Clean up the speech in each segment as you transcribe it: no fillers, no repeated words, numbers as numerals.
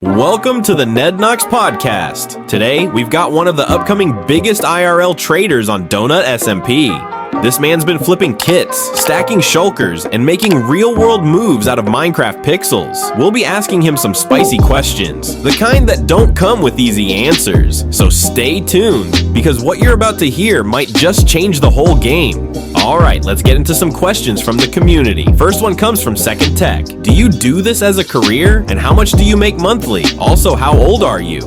Welcome to the Nednoxx podcast. Today, we've got one of the upcoming biggest IRL traders on DonutSMP. This man's been flipping kits, stacking shulkers, and making real-world moves out of Minecraft pixels. We'll be asking him some spicy questions, the kind that don't come with easy answers. So stay tuned, because what you're about to hear might just change the whole game. Alright, let's get into some questions from the community. First one comes from Second Tech. Do you do this as a career? And how much do you make monthly? Also, how old are you?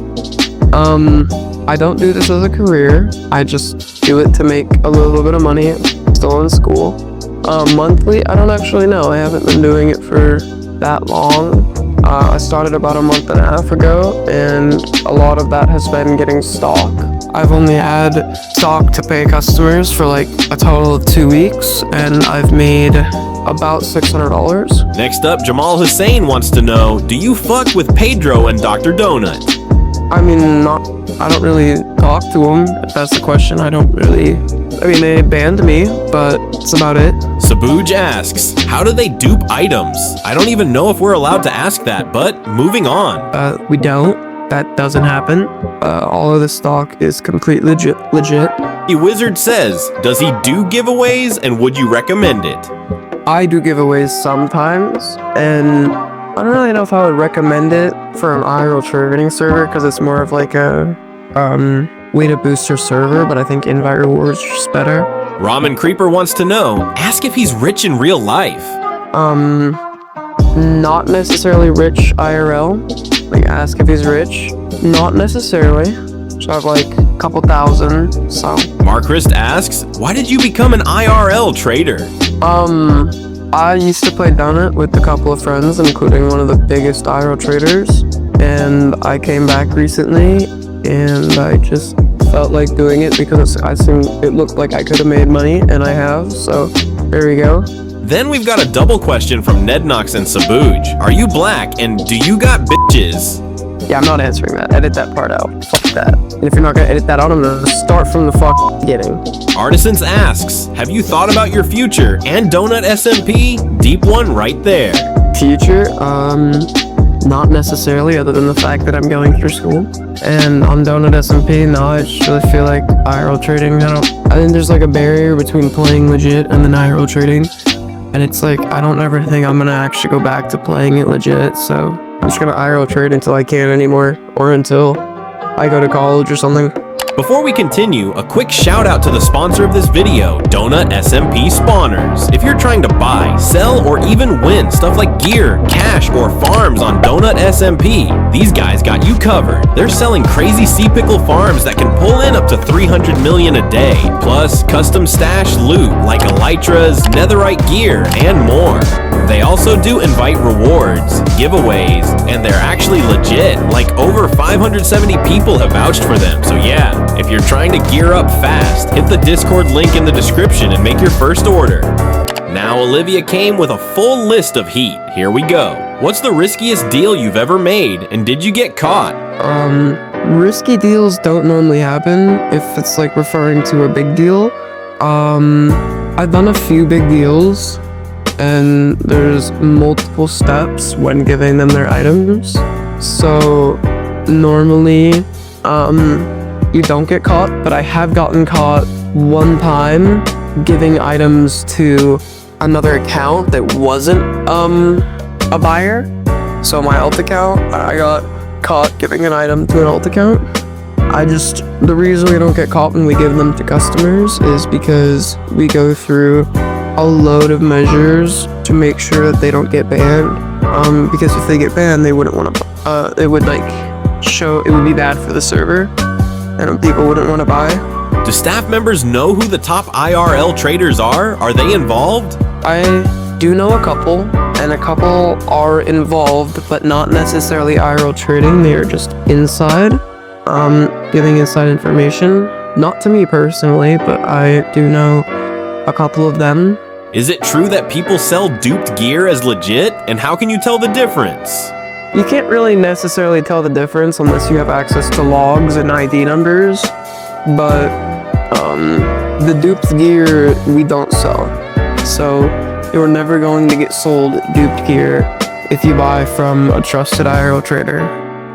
I don't do this as a career. I just do it to make a little bit of money. Still in school. Monthly, I don't actually know. I haven't been doing it for that long. I started about a month and a half ago, and a lot of that has been getting stock. I've only had stock to pay customers for like a total of 2 weeks, and I've made about $600. Next up, Jamal Hussein wants to know, do you fuck with Pedro and Dr. Donut? I mean, I don't really talk to them, if that's the question. They banned me, but that's about it. Sabooj asks, how do they dupe items? I don't even know if we're allowed to ask that, but moving on. We don't. That doesn't happen. All of the stock is completely legit. Wizard says, does he do giveaways and would you recommend it? I do giveaways sometimes, and I don't really know if I would recommend it for an IRL trading server because it's more of like a way to boost your server, but I think invite rewards is just better. Ramen Creeper wants to know, ask if he's rich in real life. Not necessarily rich IRL. Like, ask if he's rich. Not necessarily. So I have like a couple thousand, so. Markrist asks, why did you become an IRL trader? I used to play Donut with a couple of friends, including one of the biggest IRL traders, and I came back recently, and I just felt like doing it because it looked like I could have made money, and I have, so there we go. Then we've got a double question from Nednoxx and Sabooj. Are you black, and do you got bitches? Yeah, I'm not answering that. Edit that part out. Fuck that. And if you're not gonna edit that out, I'm gonna start from the beginning. Artisans asks, have you thought about your future and DonutSMP? Deep one right there. Future? Not necessarily, other than the fact that I'm going through school. And on DonutSMP, no, I just really feel like IRL trading, I think there's like a barrier between playing legit and then IRL trading. And it's like, I don't ever think I'm gonna actually go back to playing it legit, so I'm just gonna IRL trade until I can't anymore, or until I go to college or something. Before we continue, a quick shout out to the sponsor of this video, DonutSMP Spawners. If you're trying to buy, sell, or even win stuff like gear, cash, or farms on DonutSMP, these guys got you covered. They're selling crazy sea pickle farms that can pull in up to 300 million a day, plus custom stash loot like elytras, netherite gear, and more. They also do invite rewards, giveaways, and they're actually legit. Like over 570 people have vouched for them, so yeah. If you're trying to gear up fast, hit the Discord link in the description and make your first order. Now Olivia came with a full list of heat. Here we go. What's the riskiest deal you've ever made, and did you get caught? Risky deals don't normally happen if it's like referring to a big deal. I've done a few big deals, and there's multiple steps when giving them their items. So normally, you don't get caught, but I have gotten caught one time giving items to another account that wasn't a buyer. So my alt account, I got caught giving an item to an alt account. The reason we don't get caught when we give them to customers is because we go through a load of measures to make sure that they don't get banned. Because if they get banned, they wouldn't want to, it would be bad for the server, and people wouldn't want to buy. Do staff members know who the top IRL traders are? Are they involved? I do know a couple, and a couple are involved, but not necessarily IRL trading. They are just inside, giving inside information. Not to me personally, but I do know a couple of them. Is it true that people sell duped gear as legit? And how can you tell the difference? You can't really necessarily tell the difference unless you have access to logs and ID numbers, but the duped gear we don't sell. So you're never going to get sold duped gear if you buy from a trusted IRL trader.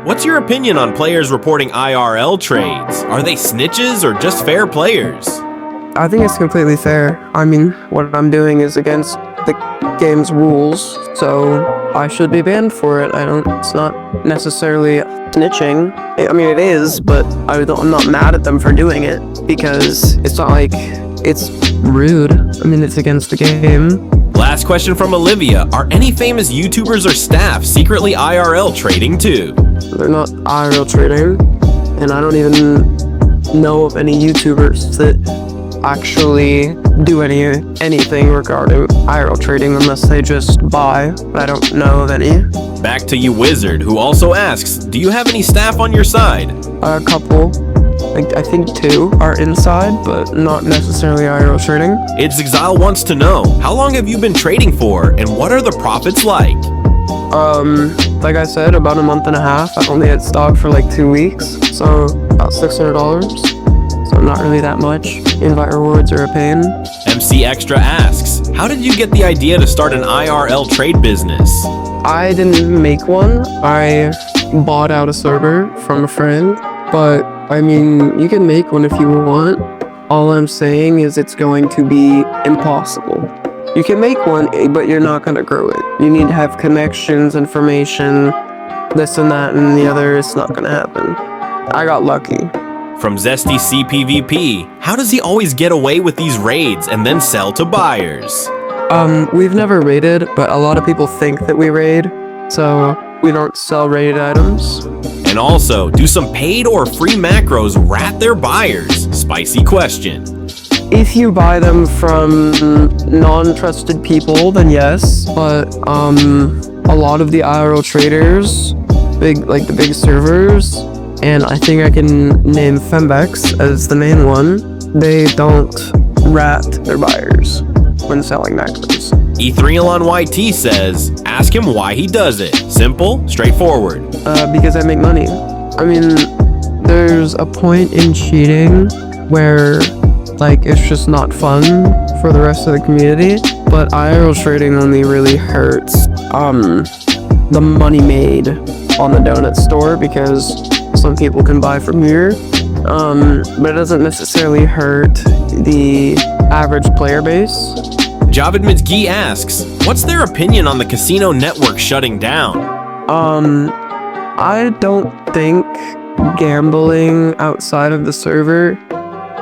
What's your opinion on players reporting IRL trades? Are they snitches or just fair players? I think it's completely fair. I mean, what I'm doing is against the game's rules, so I should be banned for it. It's not necessarily snitching. I mean, it is, but I'm not mad at them for doing it, because it's not like it's rude. I mean, it's against the game. Last question from Olivia. Are any famous YouTubers or staff secretly IRL trading too? They're not IRL trading, and I don't even know of any YouTubers that actually do anything regarding IRL trading unless they just buy, but I don't know of any. Back to you, Wizard, who also asks, do you have any staff on your side? A couple. I think 2 are inside, but not necessarily IRL trading. It's Exile wants to know, how long have you been trading for, and what are the profits like? Like I said, about a month and a half. I've only had stock for like 2 weeks, so about $600. So not really that much. Invite rewards are a pain. MC Extra asks, how did you get the idea to start an IRL trade business? I didn't make one. I bought out a server from a friend, but I mean, you can make one if you want. All I'm saying is it's going to be impossible. You can make one, but you're not going to grow it. You need to have connections, information, this and that and the other. It's not going to happen. I got lucky. From Zesty CPVP, how does he always get away with these raids and then sell to buyers? We've never raided, but a lot of people think that we raid, so we don't sell raided items. And also, do some paid or free macros rat their buyers? Spicy question. If you buy them from non-trusted people, then yes, but a lot of the IRL traders, the big servers, and I think I can name Fembex as the main one, they don't rat their buyers when selling macros. E3elon YT says, ask him why he does it. Simple, straightforward. Because I make money. I mean, there's a point in cheating where, it's just not fun for the rest of the community, but IRL trading only really hurts the money made on the donut store, because some people can buy from here, but it doesn't necessarily hurt the average player base. Javid Mitzgi asks, what's their opinion on the casino network shutting down? I don't think gambling outside of the server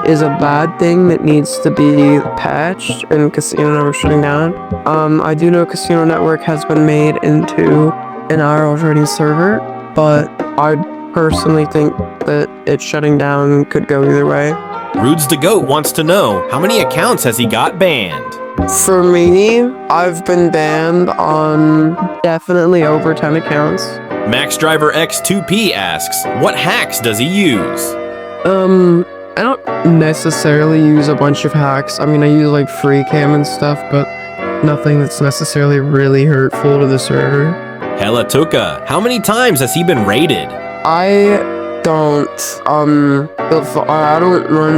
is a bad thing that needs to be patched, and casino network shutting down. I do know casino network has been made into an IRL trading server, but I personally think that it shutting down could go either way. Rudes the Goat wants to know, how many accounts has he got banned? For me, I've been banned on definitely over 10 accounts. Max Driver X2P asks, what hacks does he use? I don't necessarily use a bunch of hacks. I mean, I use free cam and stuff, but nothing that's necessarily really hurtful to the server. Hella Tuka, how many times has he been raided? I don't run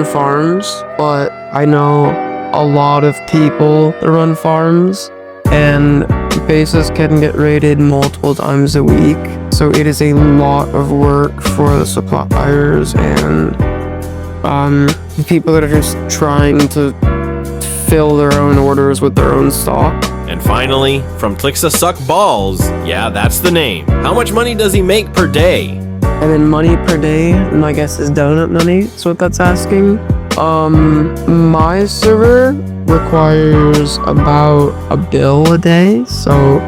farms, but I know a lot of people that run farms, and bases can get raided multiple times a week, so it is a lot of work for the suppliers and people that are just trying to fill their own orders with their own stock. And finally, from Tlixa Suck Balls, yeah, that's the name. How much money does he make per day? And then money per day, and I guess is donut money, is what that's asking. My server requires about a bill a day, so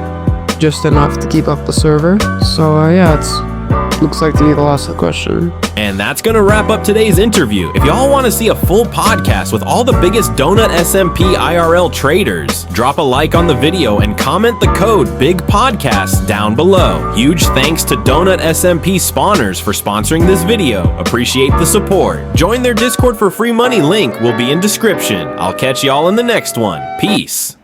just enough to keep up the server. So yeah, looks like to be the last question. And that's gonna wrap up today's interview. If y'all want to see a full podcast with all the biggest DonutSMP IRL traders, drop a like on the video and comment the code BIGPODCAST down below. Huge thanks to DonutSMP spawners for sponsoring this video. Appreciate the support. Join their Discord for free money, link will be in description. I'll catch y'all in the next one. Peace.